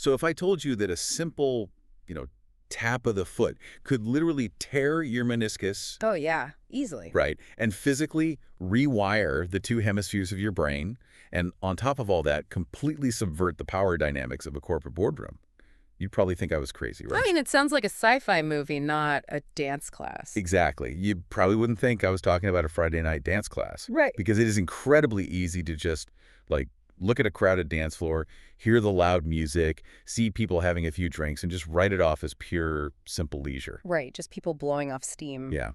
So if I told you that a simple, you know, tap of the foot could literally tear your meniscus, Oh, yeah, easily. right, and physically rewire the two hemispheres of your brain, and on top of all that, completely subvert the power dynamics of a corporate boardroom, you'd probably think I was crazy, I right? mean, it sounds like a sci-fi movie, not a dance class. Exactly. You probably wouldn't think I was talking about a Friday night dance class. Right. Because it is incredibly easy to just, like, look at a crowded dance floor, hear the loud music, see people having a few drinks, and just write it off as pure, simple leisure. Right, just people blowing off steam. Yeah.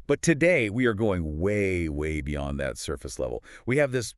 But today, we are going way, way beyond that surface level. We have this,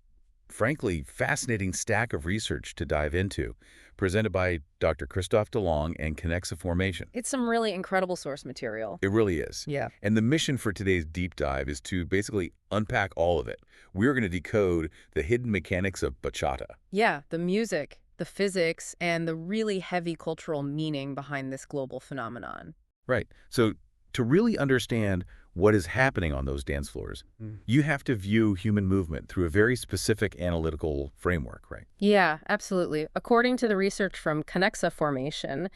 frankly, fascinating stack of research to dive into, presented by Dr. Christophe Delong and Kinexa Formation. It's some really incredible source material. It really is. Yeah. And the mission for today's deep dive is to basically unpack all of it. We're going to decode the hidden mechanics of bachata. Yeah, the music, the physics, and the really heavy cultural meaning behind this global phenomenon. Right. So to really understand what is happening on those dance floors, you have to view human movement through a very specific analytical framework, right? Yeah, absolutely. According to the research from Kinexa Formation,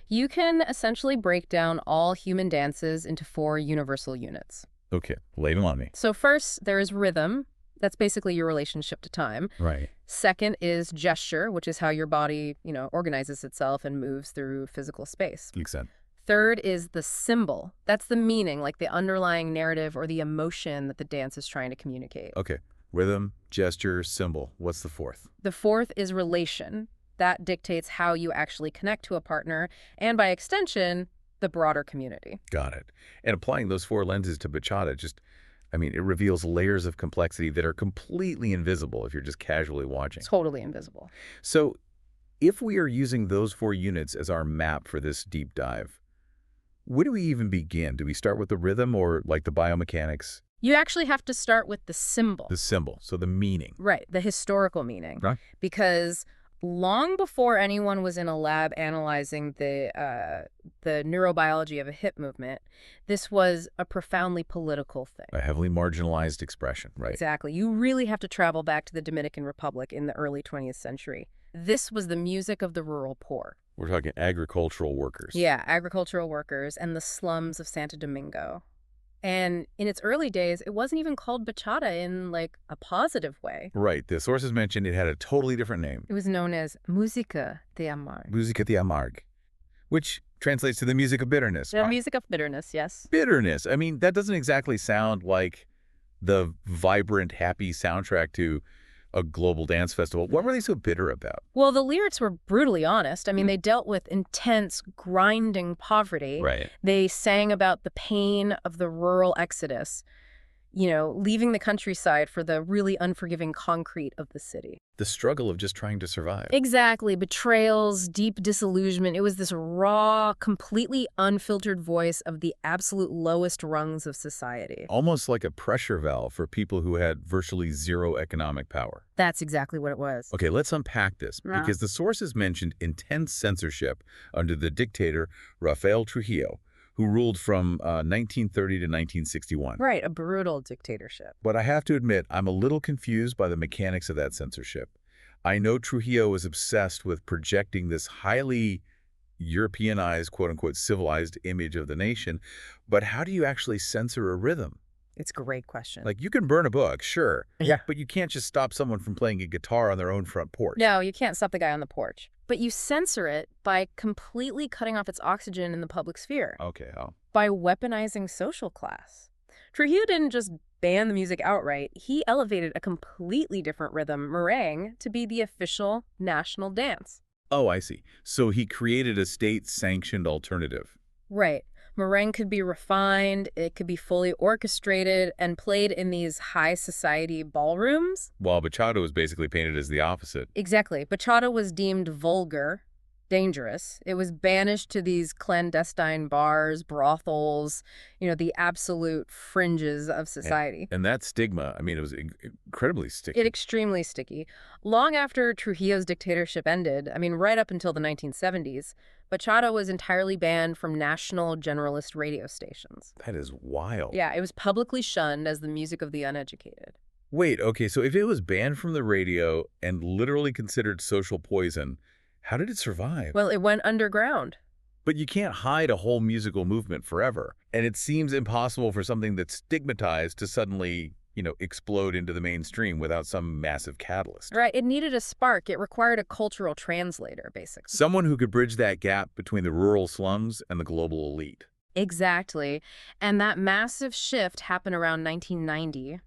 you can essentially break down all human dances into 4 universal units. Okay, lay them on me. So first, there is rhythm. That's basically your relationship to time. Right. Second is gesture, which is how your body, organizes itself and moves through physical space. Makes sense. Third is the symbol. That's the meaning, like the underlying narrative or the emotion that the dance is trying to communicate. Okay. Rhythm, gesture, symbol. What's the fourth? The fourth is relation. That dictates how you actually connect to a partner and, by extension, the broader community. Got it. And applying those 4 lenses to bachata it reveals layers of complexity that are completely invisible if you're just casually watching. Totally invisible. So if we are using those 4 units as our map for this deep dive, where do we even begin? Do we start with the rhythm or like the biomechanics? You actually have to start with the symbol. The symbol, so the meaning. Right, the historical meaning. Right. Because long before anyone was in a lab analyzing the neurobiology of a hip movement, this was a profoundly political thing. A heavily marginalized expression, right? Exactly. You really have to travel back to the Dominican Republic in the early 20th century. This was the music of the rural poor. We're talking agricultural workers. Yeah, agricultural workers and the slums of Santo Domingo. And in its early days, it wasn't even called bachata in, like, a positive way. Right. The sources mentioned it had a totally different name. It was known as música de amar. Música de amarg, which translates to the music of bitterness. The music of bitterness, yes. Bitterness. That doesn't exactly sound like the vibrant, happy soundtrack to a global dance festival. What were they so bitter about? Well, the lyrics were brutally honest. They dealt with intense, grinding poverty. Right. They sang about the pain of the rural exodus, leaving the countryside for the really unforgiving concrete of the city. The struggle of just trying to survive. Exactly. Betrayals, deep disillusionment. It was this raw, completely unfiltered voice of the absolute lowest rungs of society. Almost like a pressure valve for people who had virtually zero economic power. That's exactly what it was. Okay, let's unpack this, Yeah. because the sources mentioned intense censorship under the dictator Rafael Trujillo, who ruled from 1930 to 1961. Right, a brutal dictatorship. But I have to admit, I'm a little confused by the mechanics of that censorship. I know Trujillo was obsessed with projecting this highly Europeanized, quote-unquote, civilized image of the nation, but how do you actually censor a rhythm? It's a great question. Like, you can burn a book, sure, Yeah. but you can't just stop someone from playing a guitar on their own front porch. No, you can't stop the guy on the porch. But you censor it by completely cutting off its oxygen in the public sphere. Okay, how? By weaponizing social class. Trujillo didn't just ban the music outright. He elevated a completely different rhythm, meringue, to be the official national dance. Oh, I see. So he created a state-sanctioned alternative. Right. Meringue could be refined, it could be fully orchestrated and played in these high society ballrooms. While bachata was basically painted as the opposite. Exactly. Bachata was deemed vulgar, dangerous. It was banished to these clandestine bars, brothels, the absolute fringes of society. And that stigma, it was incredibly sticky. Extremely sticky. Long after Trujillo's dictatorship ended, right up until the 1970s, bachata was entirely banned from national generalist radio stations. That is wild. Yeah, it was publicly shunned as the music of the uneducated. Wait, okay, so if it was banned from the radio and literally considered social poison, How did it survive? Well, it went underground. But you can't hide a whole musical movement forever. And it seems impossible for something that's stigmatized to suddenly, explode into the mainstream without some massive catalyst. Right, it needed a spark. It required a cultural translator, basically. Someone who could bridge that gap between the rural slums and the global elite. Exactly. And that massive shift happened around 1990.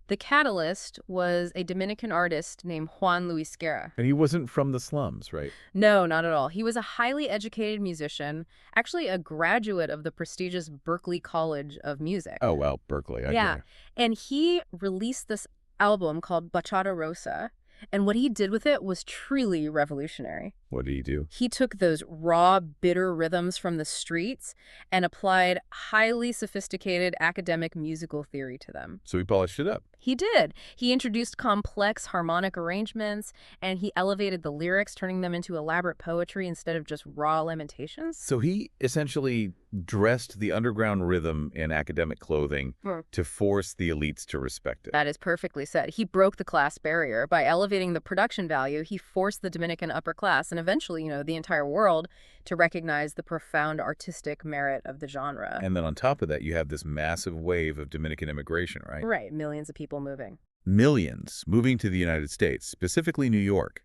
The catalyst was a Dominican artist named Juan Luis Guerra. And he wasn't from the slums, right? No, not at all. He was a highly educated musician, actually a graduate of the prestigious Berklee College of Music. Oh, well, Berkeley, I Yeah, get it. and he released this album called Bachata Rosa, and what he did with it was truly revolutionary. What did he do? He took those raw, bitter rhythms from the streets and applied highly sophisticated academic musical theory to them. So he polished it up. He did. He introduced complex harmonic arrangements, and he elevated the lyrics, turning them into elaborate poetry instead of just raw lamentations. So he essentially dressed the underground rhythm in academic clothing to force the elites to respect it. That is perfectly said. He broke the class barrier. By elevating the production value, he forced the Dominican upper class and eventually, the entire world to recognize the profound artistic merit of the genre. And then on top of that, you have this massive wave of Dominican immigration, right? Right, millions of people moving. Millions moving to the United States, specifically New York.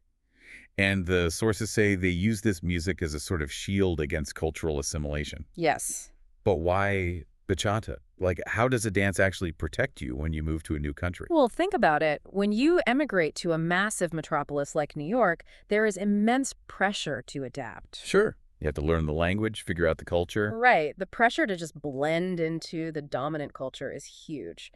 And the sources say they use this music as a sort of shield against cultural assimilation. Yes. But why bachata? Like, how does a dance actually protect you when you move to a new country? Well, think about it. When you emigrate to a massive metropolis like New York, there is immense pressure to adapt. Sure. You have to learn the language, figure out the culture. Right. The pressure to just blend into the dominant culture is huge.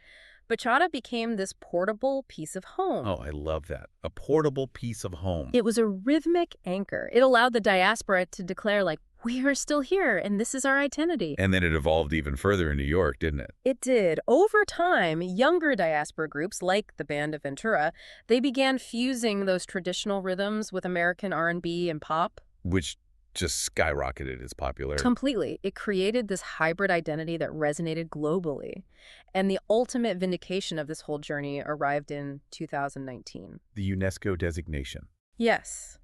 Bachata became this portable piece of home. Oh, I love that. A portable piece of home. It was a rhythmic anchor. It allowed the diaspora to declare, like, we are still here, and this is our identity. And then it evolved even further in New York, didn't it? It did. Over time, younger diaspora groups, like the Band of Ventura, they began fusing those traditional rhythms with American R&B and pop. Which just skyrocketed its popularity. Completely. It created this hybrid identity that resonated globally. And the ultimate vindication of this whole journey arrived in 2019. The UNESCO designation. Yes.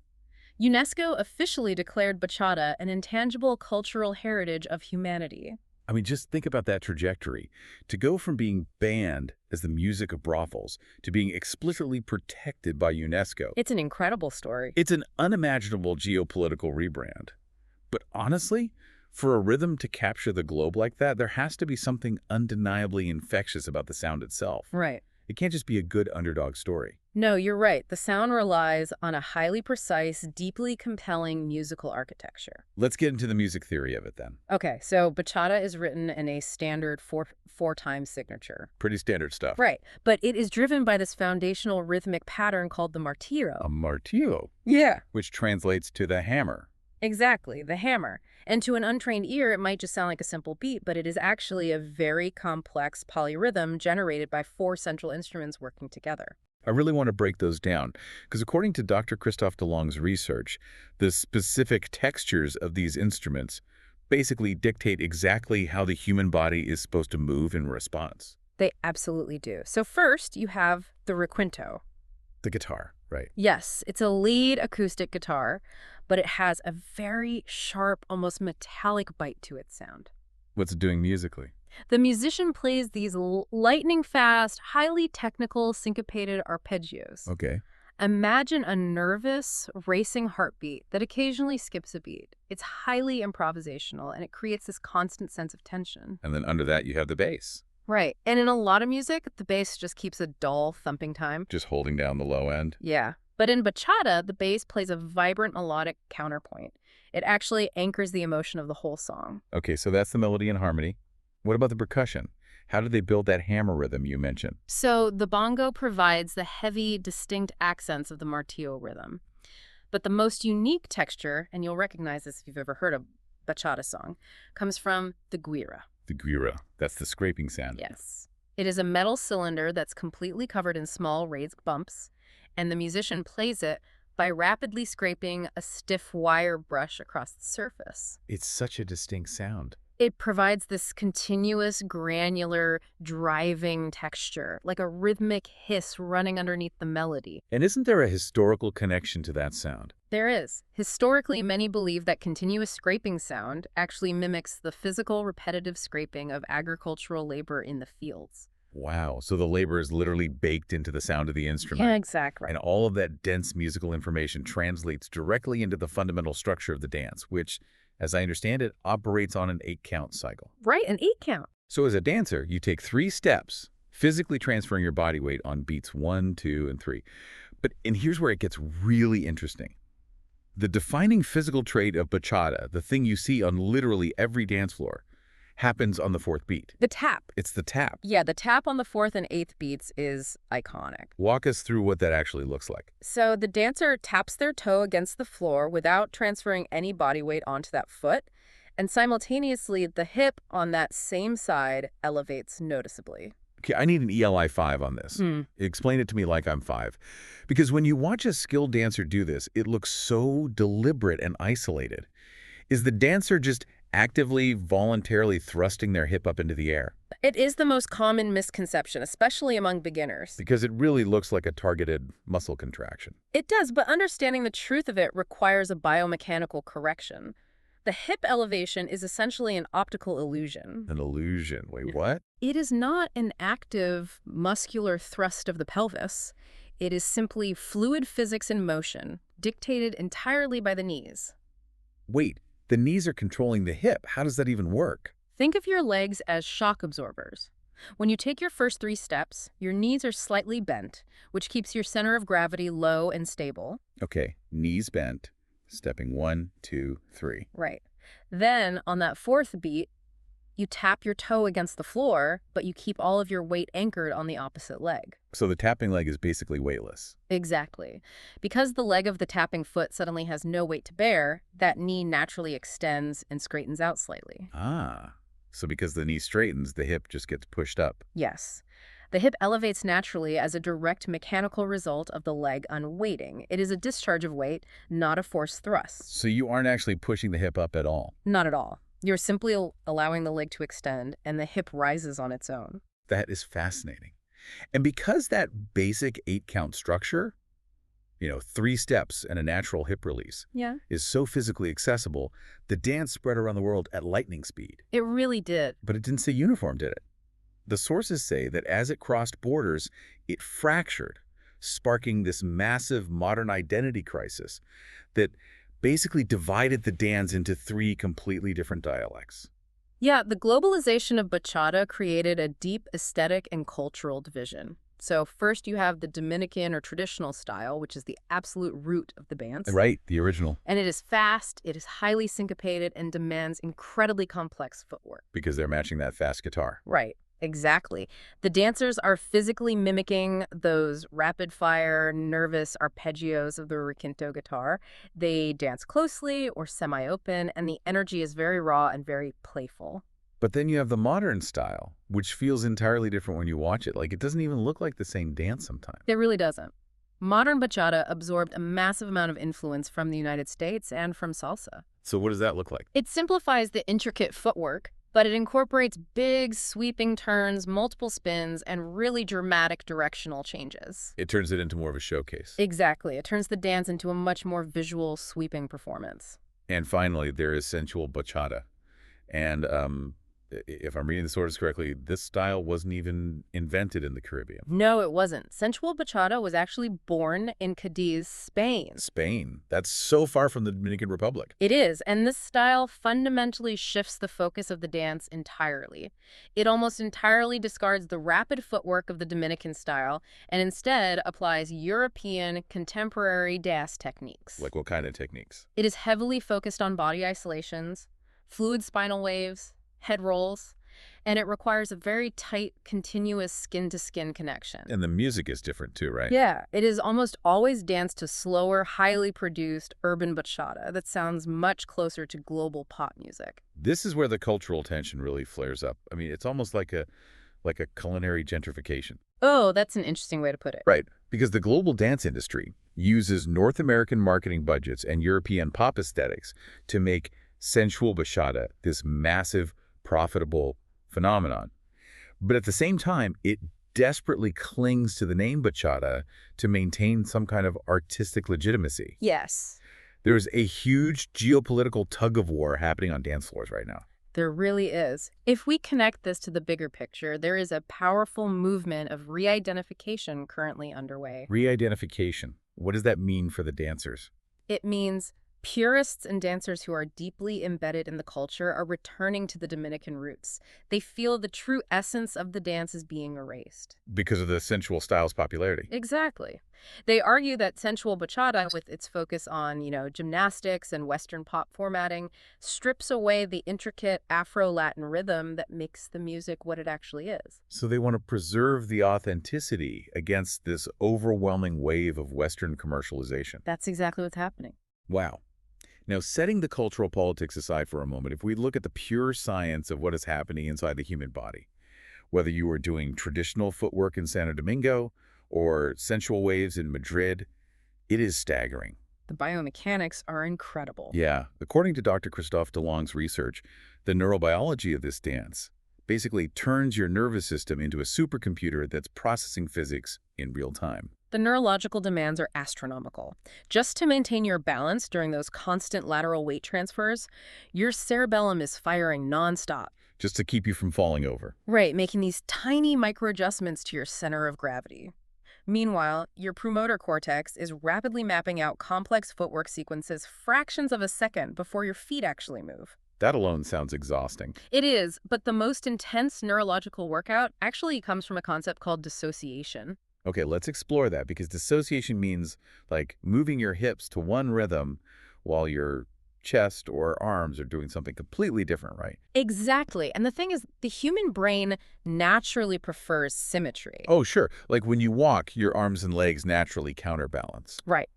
UNESCO officially declared bachata an intangible cultural heritage of humanity. I mean, just think about that trajectory. To go from being banned as the music of brothels to being explicitly protected by UNESCO. It's an incredible story. It's an unimaginable geopolitical rebrand. But honestly, for a rhythm to capture the globe like that, there has to be something undeniably infectious about the sound itself. Right. It can't just be a good underdog story. No, you're right. The sound relies on a highly precise, deeply compelling musical architecture. Let's get into the music theory of it then. Okay, so bachata is written in a standard four-time signature. Pretty standard stuff. Right, but it is driven by this foundational rhythmic pattern called the martillo. A martillo. Yeah. Which translates to the hammer. Exactly, the hammer. And to an untrained ear, it might just sound like a simple beat, but it is actually a very complex polyrhythm generated by 4 central instruments working together. I really want to break those down, because according to Dr. Christoph Delong's research, the specific textures of these instruments basically dictate exactly how the human body is supposed to move in response. They absolutely do. So first, you have the requinto. The guitar, right? Yes, it's a lead acoustic guitar, but it has a very sharp, almost metallic bite to its sound. What's it doing musically? The musician plays these lightning-fast, highly technical, syncopated arpeggios. Okay. Imagine a nervous, racing heartbeat that occasionally skips a beat. It's highly improvisational, and it creates this constant sense of tension. And then under that, you have the bass. Right. And in a lot of music, the bass just keeps a dull, thumping time. Just holding down the low end. Yeah. But in bachata, the bass plays a vibrant melodic counterpoint. It actually anchors the emotion of the whole song. Okay, so that's the melody and harmony. What about the percussion? How did they build that hammer rhythm you mentioned? So the bongo provides the heavy, distinct accents of the martillo rhythm. But the most unique texture, and you'll recognize this if you've ever heard a bachata song, comes from the guira. The guira. That's the scraping sound. Yes. It is a metal cylinder that's completely covered in small raised bumps, and the musician plays it by rapidly scraping a stiff wire brush across the surface. It's such a distinct sound. It provides this continuous, granular, driving texture, like a rhythmic hiss running underneath the melody. And isn't there a historical connection to that sound? There is. Historically, many believe that continuous scraping sound actually mimics the physical, repetitive scraping of agricultural labor in the fields. Wow, so the labor is literally baked into the sound of the instrument. Yeah, exactly. And all of that dense musical information translates directly into the fundamental structure of the dance, which, as I understand it, operates on an 8-count cycle. Right, an 8-count. So as a dancer, you take 3 steps, physically transferring your body weight on beats 1, 2, and 3. And here's where it gets really interesting. The defining physical trait of bachata, the thing you see on literally every dance floor, happens on the 4th beat. The tap. It's the tap. Yeah, the tap on the 4th and 8th beats is iconic. Walk us through what that actually looks like. So the dancer taps their toe against the floor without transferring any body weight onto that foot, and simultaneously the hip on that same side elevates noticeably. Okay, I need an ELI 5 on this. Explain it to me like I'm 5. Because when you watch a skilled dancer do this, it looks so deliberate and isolated. Is the dancer just actively, voluntarily thrusting their hip up into the air? It is the most common misconception, especially among beginners. Because it really looks like a targeted muscle contraction. It does, but understanding the truth of it requires a biomechanical correction. The hip elevation is essentially an optical illusion. An illusion. Wait, what? It is not an active muscular thrust of the pelvis. It is simply fluid physics in motion, dictated entirely by the knees. Wait, the knees are controlling the hip. How does that even work? Think of your legs as shock absorbers. When you take your first 3 steps, your knees are slightly bent, which keeps your center of gravity low and stable. Okay, knees bent, stepping 1, 2, 3. Right. Then, on that 4th beat, you tap your toe against the floor, but you keep all of your weight anchored on the opposite leg. So the tapping leg is basically weightless. Exactly. Because the leg of the tapping foot suddenly has no weight to bear, that knee naturally extends and straightens out slightly. Ah, so because the knee straightens, the hip just gets pushed up. Yes. The hip elevates naturally as a direct mechanical result of the leg unweighting. It is a discharge of weight, not a forced thrust. So you aren't actually pushing the hip up at all? Not at all. You're simply allowing the leg to extend, and the hip rises on its own. That is fascinating. And because that basic 8-count structure, 3 steps and a natural hip release, is so physically accessible, the dance spread around the world at lightning speed. It really did. But it didn't stay uniform, did it? The sources say that as it crossed borders, it fractured, sparking this massive modern identity crisis that basically divided the dance into 3 completely different dialects. Yeah, the globalization of bachata created a deep aesthetic and cultural division. So first you have the Dominican or traditional style, which is the absolute root of the dance. Right, the original. And it is fast, it is highly syncopated, and demands incredibly complex footwork. Because they're matching that fast guitar. Right. Exactly. The dancers are physically mimicking those rapid-fire, nervous arpeggios of the requinto guitar. They dance closely or semi-open, and the energy is very raw and very playful. But then you have the modern style, which feels entirely different when you watch it. Like, it doesn't even look like the same dance sometimes. It really doesn't. Modern bachata absorbed a massive amount of influence from the United States and from salsa. So what does that look like? It simplifies the intricate footwork, but it incorporates big, sweeping turns, multiple spins, and really dramatic directional changes. It turns it into more of a showcase. Exactly. It turns the dance into a much more visual, sweeping performance. And finally, there is sensual bachata. And if I'm reading the sources correctly, this style wasn't even invented in the Caribbean. No, it wasn't. Sensual bachata was actually born in Cadiz, Spain. Spain? That's so far from the Dominican Republic. It is, and this style fundamentally shifts the focus of the dance entirely. It almost entirely discards the rapid footwork of the Dominican style and instead applies European contemporary dance techniques. Like what kind of techniques? It is heavily focused on body isolations, fluid spinal waves, head rolls, and it requires a very tight, continuous skin-to-skin connection. And the music is different too, right? Yeah, it is almost always danced to slower, highly produced urban bachata that sounds much closer to global pop music. This is where the cultural tension really flares up. I mean, it's almost like a culinary gentrification. Oh, that's an interesting way to put it. Right, because the global dance industry uses North American marketing budgets and European pop aesthetics to make sensual bachata this massive, profitable phenomenon. But at the same time, it desperately clings to the name bachata to maintain some kind of artistic legitimacy. Yes. There's a huge geopolitical tug-of-war happening on dance floors right now. There really is. If we connect this to the bigger picture, there is a powerful movement of re-identification currently underway. Re-identification. What does that mean for the dancers? It means purists and dancers who are deeply embedded in the culture are returning to the Dominican roots. They feel the true essence of the dance is being erased. Because of the sensual style's popularity. Exactly. They argue that sensual bachata, with its focus on, gymnastics and Western pop formatting, strips away the intricate Afro-Latin rhythm that makes the music what it actually is. So they want to preserve the authenticity against this overwhelming wave of Western commercialization. That's exactly what's happening. Wow. Now, setting the cultural politics aside for a moment, if we look at the pure science of what is happening inside the human body, whether you are doing traditional footwork in Santo Domingo or sensual waves in Madrid, it is staggering. The biomechanics are incredible. Yeah. According to Dr. Christophe Delong's research, the neurobiology of this dance basically turns your nervous system into a supercomputer that's processing physics in real time. The neurological demands are astronomical. Just to maintain your balance during those constant lateral weight transfers, your cerebellum is firing nonstop. Just to keep you from falling over. Right, making these tiny microadjustments to your center of gravity. Meanwhile, your premotor cortex is rapidly mapping out complex footwork sequences fractions of a second before your feet actually move. That alone sounds exhausting. It is, but the most intense neurological workout actually comes from a concept called dissociation. Okay, let's explore that, because dissociation means like moving your hips to one rhythm while your chest or arms are doing something completely different, right? Exactly. And the thing is, the human brain naturally prefers symmetry. Oh, sure. Like when you walk, your arms and legs naturally counterbalance. Right.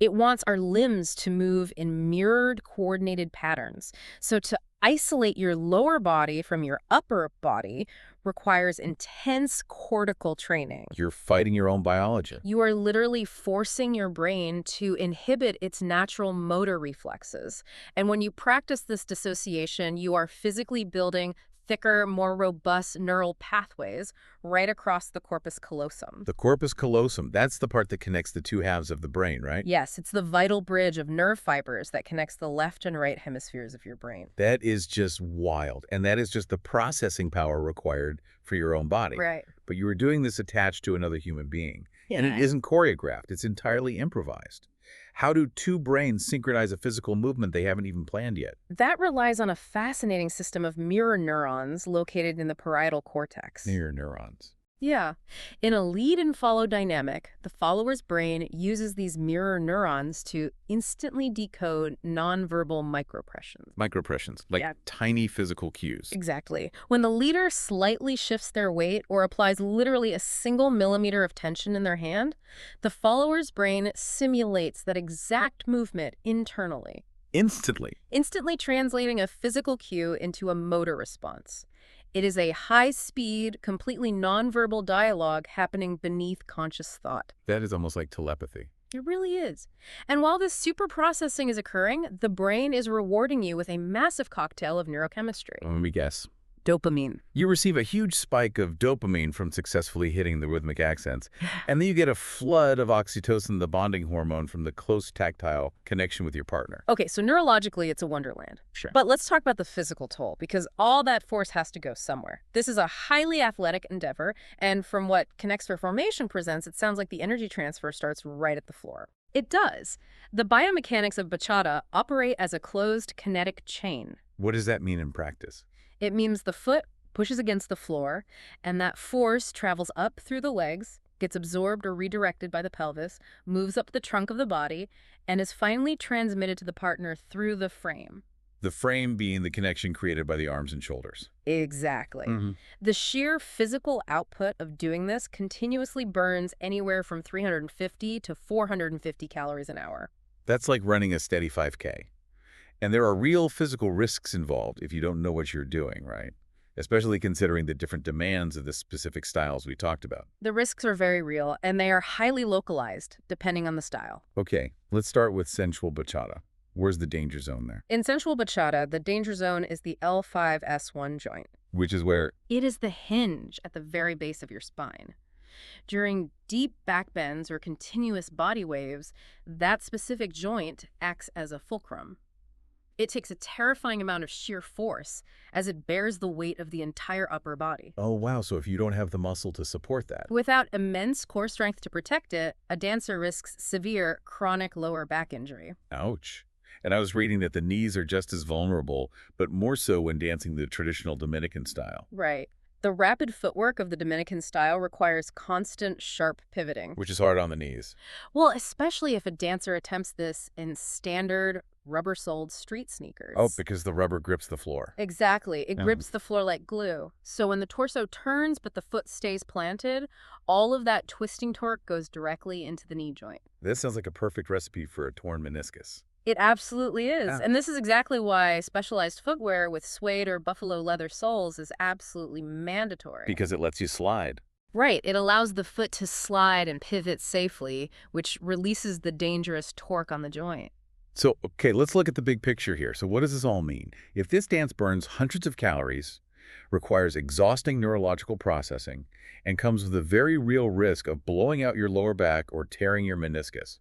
It wants our limbs to move in mirrored, coordinated patterns. So to isolate your lower body from your upper body requires intense cortical training. You're fighting your own biology. You are literally forcing your brain to inhibit its natural motor reflexes. And when you practice this dissociation, you are physically building thicker, more robust neural pathways right across the corpus callosum. The corpus callosum, that's the part that connects the two halves of the brain, right? Yes, it's the vital bridge of nerve fibers that connects the left and right hemispheres of your brain. That is just wild. And that is just the processing power required for your own body. Right. But you were doing this attached to another human being. Yeah. And it isn't choreographed. It's entirely improvised. How do two brains synchronize a physical movement they haven't even planned yet? That relies on a fascinating system of mirror neurons located in the parietal cortex. Mirror neurons. Yeah. In a lead and follow dynamic, the follower's brain uses these mirror neurons to instantly decode nonverbal micropressions. Micropressions, like tiny physical cues. Exactly. When the leader slightly shifts their weight or applies literally a single millimeter of tension in their hand, the follower's brain simulates that exact movement internally. Instantly translating a physical cue into a motor response. It is a high-speed, completely nonverbal dialogue happening beneath conscious thought. That is almost like telepathy. It really is. And while this super processing is occurring, the brain is rewarding you with a massive cocktail of neurochemistry. Let me guess. Dopamine. You receive a huge spike of dopamine from successfully hitting the rhythmic accents, and then you get a flood of oxytocin, the bonding hormone, from the close tactile connection with your partner. Okay, so neurologically, it's a wonderland. Sure. But let's talk about the physical toll, because all that force has to go somewhere. This is a highly athletic endeavor, and from what Kinexa Formation presents, it sounds like the energy transfer starts right at the floor. It does. The biomechanics of bachata operate as a closed kinetic chain. What does that mean in practice? It means the foot pushes against the floor, and that force travels up through the legs, gets absorbed or redirected by the pelvis, moves up the trunk of the body, and is finally transmitted to the partner through the frame. The frame being the connection created by the arms and shoulders. Exactly. The sheer physical output of doing this continuously burns anywhere from 350 to 450 calories an hour. That's like running a steady 5K. And there are real physical risks involved if you don't know what you're doing, right? Especially considering the different demands of the specific styles we talked about. The risks are very real, and they are highly localized, depending on the style. Okay, let's start with sensual bachata. Where's the danger zone there? In sensual bachata, the danger zone is the L5-S1 joint. Which is where? It is the hinge at the very base of your spine. During deep backbends or continuous body waves, that specific joint acts as a fulcrum. It takes a terrifying amount of sheer force as it bears the weight of the entire upper body. Oh, wow. So if you don't have the muscle to support that. Without immense core strength to protect it, a dancer risks severe chronic lower back injury. Ouch. And I was reading that the knees are just as vulnerable, but more so when dancing the traditional Dominican style. Right. The rapid footwork of the Dominican style requires constant, sharp pivoting. Which is hard on the knees. Well, especially if a dancer attempts this in standard, rubber-soled street sneakers. Oh, because the rubber grips the floor. Exactly. It grips the floor like glue. So when the torso turns but the foot stays planted, all of that twisting torque goes directly into the knee joint. This sounds like a perfect recipe for a torn meniscus. It absolutely is. Yeah. And this is exactly why specialized footwear with suede or buffalo leather soles is absolutely mandatory. Because it lets you slide. Right. It allows the foot to slide and pivot safely, which releases the dangerous torque on the joint. So, okay, let's look at the big picture here. So what does this all mean? If this dance burns hundreds of calories, requires exhausting neurological processing, and comes with a very real risk of blowing out your lower back or tearing your meniscus,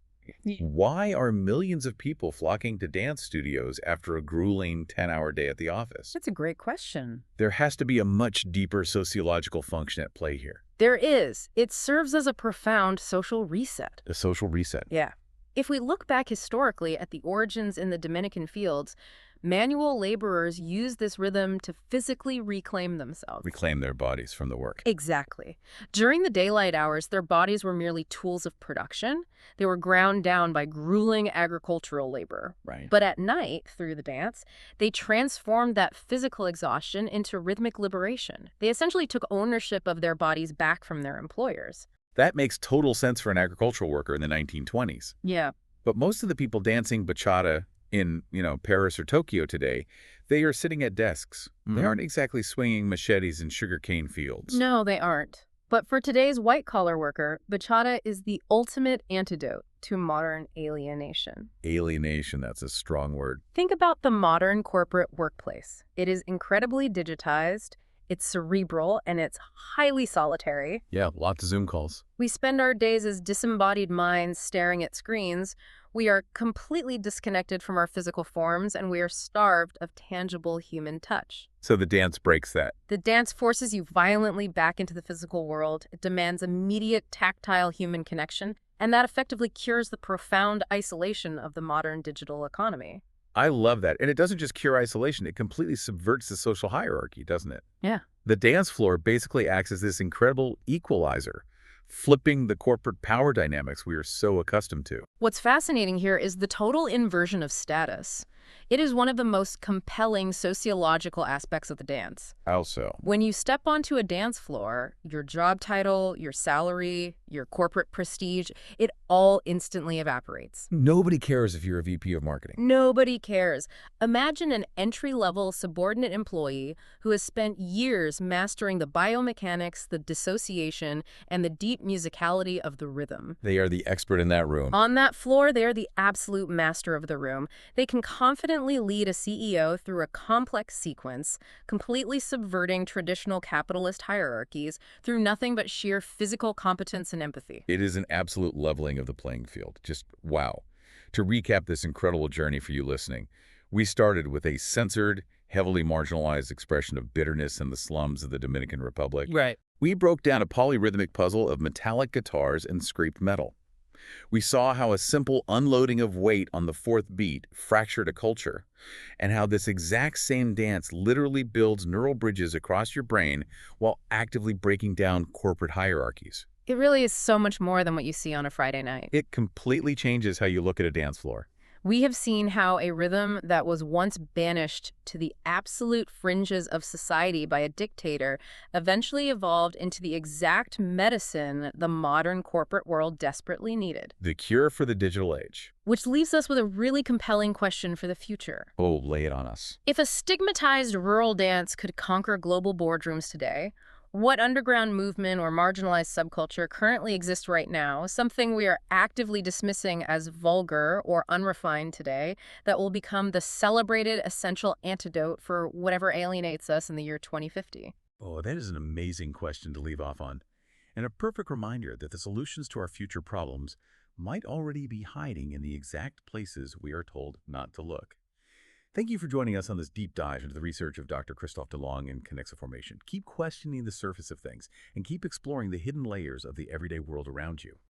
why are millions of people flocking to dance studios after a grueling 10-hour day at the office? That's a great question. There has to be a much deeper sociological function at play here. There is. It serves as a profound social reset. A social reset. Yeah. If we look back historically at the origins in the Dominican fields, manual laborers used this rhythm to physically reclaim themselves. Reclaim their bodies from the work. Exactly. During the daylight hours, their bodies were merely tools of production. They were ground down by grueling agricultural labor. Right. But at night, through the dance, they transformed that physical exhaustion into rhythmic liberation. They essentially took ownership of their bodies back from their employers. That makes total sense for an agricultural worker in the 1920s. Yeah. But most of the people dancing bachata in, Paris or Tokyo today, they are sitting at desks. They aren't exactly swinging machetes in sugarcane fields. No, they aren't. But for today's white-collar worker, bachata is the ultimate antidote to modern alienation. Alienation, that's a strong word. Think about the modern corporate workplace. It is incredibly digitized, it's cerebral, and it's highly solitary. Yeah, lots of Zoom calls. We spend our days as disembodied minds staring at screens. We are completely disconnected from our physical forms, and we are starved of tangible human touch. So the dance breaks that. The dance forces you violently back into the physical world. It demands immediate tactile human connection, and that effectively cures the profound isolation of the modern digital economy. I love that. And it doesn't just cure isolation, it completely subverts the social hierarchy, doesn't it? Yeah. The dance floor basically acts as this incredible equalizer, flipping the corporate power dynamics we are so accustomed to. What's fascinating here is the total inversion of status. It is one of the most compelling sociological aspects of the dance. How so? When you step onto a dance floor, your job title, your salary, your corporate prestige, it all instantly evaporates. Nobody cares if you're a VP of marketing. Nobody cares. Imagine an entry-level subordinate employee who has spent years mastering the biomechanics, the dissociation, and the deep musicality of the rhythm. They are the expert in that room. On that floor, they're the absolute master of the room. They can confidently lead a CEO through a complex sequence, completely subverting traditional capitalist hierarchies through nothing but sheer physical competence and empathy. It is an absolute leveling of the playing field. Just wow. To recap this incredible journey for you listening, we started with a censored, heavily marginalized expression of bitterness in the slums of the Dominican Republic. Right. We broke down a polyrhythmic puzzle of metallic guitars and scraped metal. We saw how a simple unloading of weight on the fourth beat fractured a culture, and how this exact same dance literally builds neural bridges across your brain while actively breaking down corporate hierarchies. It really is so much more than what you see on a Friday night. It completely changes how you look at a dance floor. We have seen how a rhythm that was once banished to the absolute fringes of society by a dictator eventually evolved into the exact medicine the modern corporate world desperately needed. The cure for the digital age. Which leaves us with a really compelling question for the future. Oh, lay it on us. If a stigmatized rural dance could conquer global boardrooms today, what underground movement or marginalized subculture currently exists right now, something we are actively dismissing as vulgar or unrefined today, that will become the celebrated essential antidote for whatever alienates us in the year 2050? Oh, that is an amazing question to leave off on. and a perfect reminder that the solutions to our future problems might already be hiding in the exact places we are told not to look. Thank you for joining us on this deep dive into the research of Dr. Christophe Delong in Kinexa formation. Keep questioning the surface of things and keep exploring the hidden layers of the everyday world around you.